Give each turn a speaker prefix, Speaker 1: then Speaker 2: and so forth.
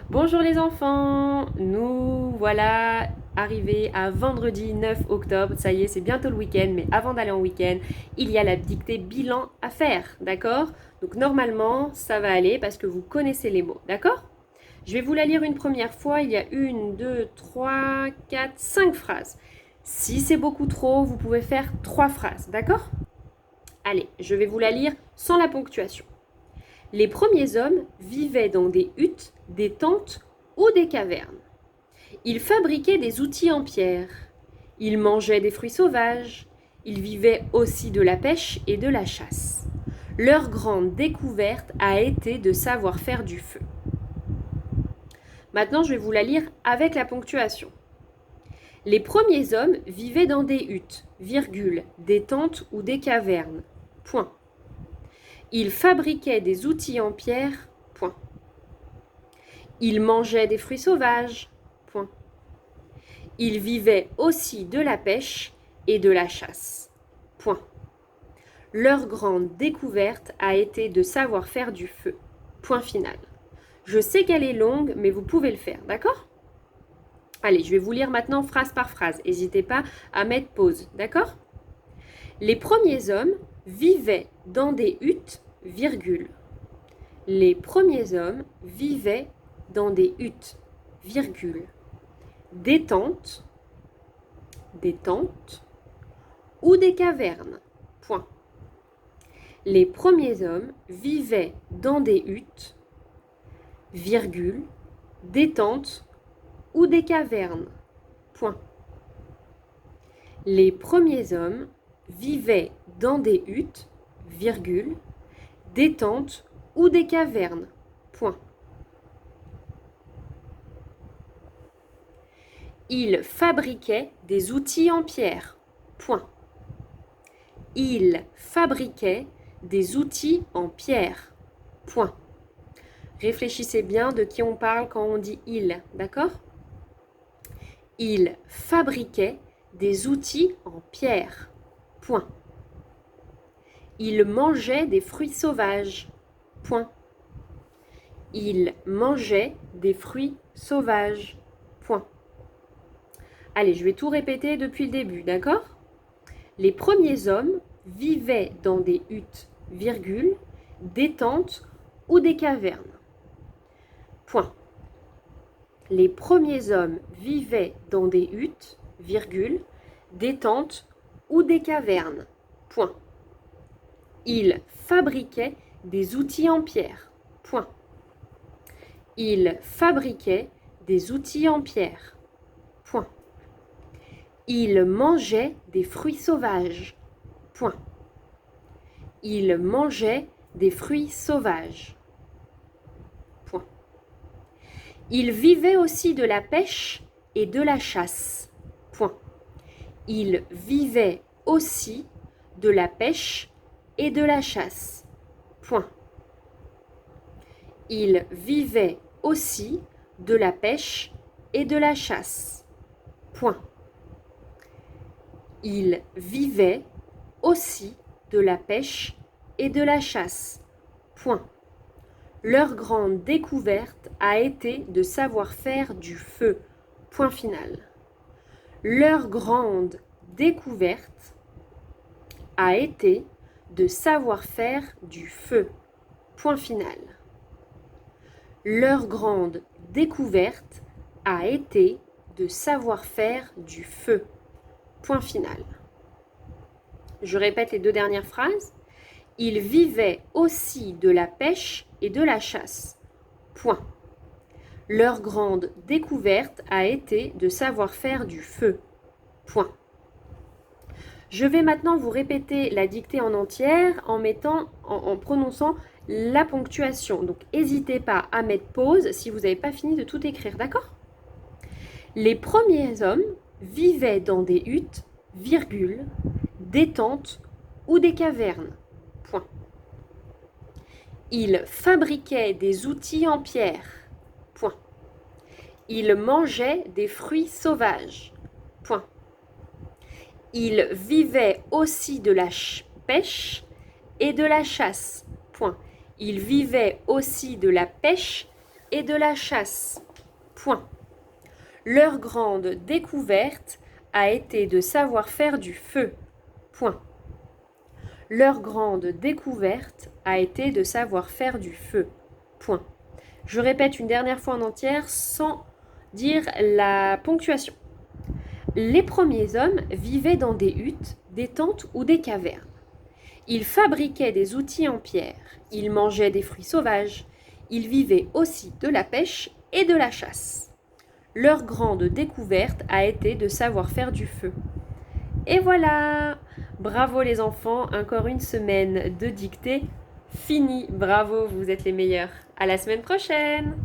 Speaker 1: Bonjour les enfants, nous voilà arrivés à vendredi 9 octobre. Ça y est, c'est bientôt le week-end, mais avant d'aller en week-end, il y a la dictée bilan à faire, d'accord? Donc normalement, ça va aller parce que vous connaissez les mots, d'accord? Je vais vous la lire une première fois. Il y a 5 phrases. Si c'est beaucoup trop, vous pouvez faire 3 phrases, d'accord? Allez, je vais vous la lire sans la ponctuation. Les premiers hommes vivaient dans des huttes, des tentes ou des cavernes. Ils fabriquaient des outils en pierre. Ils mangeaient des fruits sauvages. Ils vivaient aussi de la pêche et de la chasse. Leur grande découverte a été de savoir faire du feu. Maintenant, je vais vous la lire avec la ponctuation. Les premiers hommes vivaient dans des huttes, virgule, des tentes ou des cavernes. Point. Ils fabriquaient des outils en pierre. Point. Ils mangeaient des fruits sauvages. Point. Ils vivaient aussi de la pêche et de la chasse. Point. Leur grande découverte a été de savoir faire du feu. Point final. Je sais qu'elle est longue, mais vous pouvez le faire, d'accord? Allez, je vais vous lire maintenant phrase par phrase. N'hésitez pas à mettre pause, d'accord? Les premiers hommes vivaient dans des huttes, virgule. Les premiers hommes vivaient dans des huttes, virgule, des tentes ou des cavernes, point. Les premiers hommes vivaient dans des huttes, virgule, des tentes ou des cavernes, point. Les premiers hommes vivaient dans des huttes, virgule, des tentes ou des cavernes, point. Ils fabriquaient des outils en pierre. Point. Ils fabriquaient des outils en pierre. Point. Réfléchissez bien de qui on parle quand on dit il, d'accord? Ils fabriquaient des outils en pierre. Point. Ils mangeaient des fruits sauvages. Point. Ils mangeaient des fruits sauvages. Point. Allez, je vais tout répéter depuis le début, d'accord? Les premiers hommes vivaient dans des huttes, virgule, des tentes ou des cavernes. Point. Les premiers hommes vivaient dans des huttes, virgule, des tentes ou des cavernes. Point. Ils fabriquaient des outils en pierre. Point. Ils fabriquaient des outils en pierre. Point. Ils mangeaient des fruits sauvages. Point. Ils mangeaient des fruits sauvages. Point. Ils vivaient aussi de la pêche et de la chasse. Point. Ils vivaient aussi de la pêche et de la chasse. Point. Ils vivaient aussi de la pêche et de la chasse. Point. Ils vivaient aussi de la pêche et de la chasse. Point. Leur grande découverte a été de savoir faire du feu. Point final. Leur grande découverte a été de savoir faire du feu. Point final. Leur grande découverte a été de savoir faire du feu. Point final. Je répète les deux dernières phrases. Ils vivaient aussi de la pêche et de la chasse. Point. Leur grande découverte a été de savoir faire du feu. Point. Je vais maintenant vous répéter la dictée en entière en prononçant la ponctuation. Donc, n'hésitez pas à mettre pause si vous n'avez pas fini de tout écrire, d'accord? Les premiers hommes vivaient dans des huttes, virgule, des tentes ou des cavernes. Point. Ils fabriquaient des outils en pierre. Point. Ils mangeaient des fruits sauvages. Point. Ils vivaient aussi de la pêche et de la chasse. Point. Ils vivaient aussi de la pêche et de la chasse. Point. Leur grande découverte a été de savoir faire du feu. Point. Leur grande découverte a été de savoir faire du feu. Point. Je répète une dernière fois en entière sans dire la ponctuation. Les premiers hommes vivaient dans des huttes, des tentes ou des cavernes. Ils fabriquaient des outils en pierre, ils mangeaient des fruits sauvages, ils vivaient aussi de la pêche et de la chasse. Leur grande découverte a été de savoir faire du feu. Et voilà! Bravo les enfants, encore une semaine de dictée finie. Bravo, vous êtes les meilleurs. À la semaine prochaine!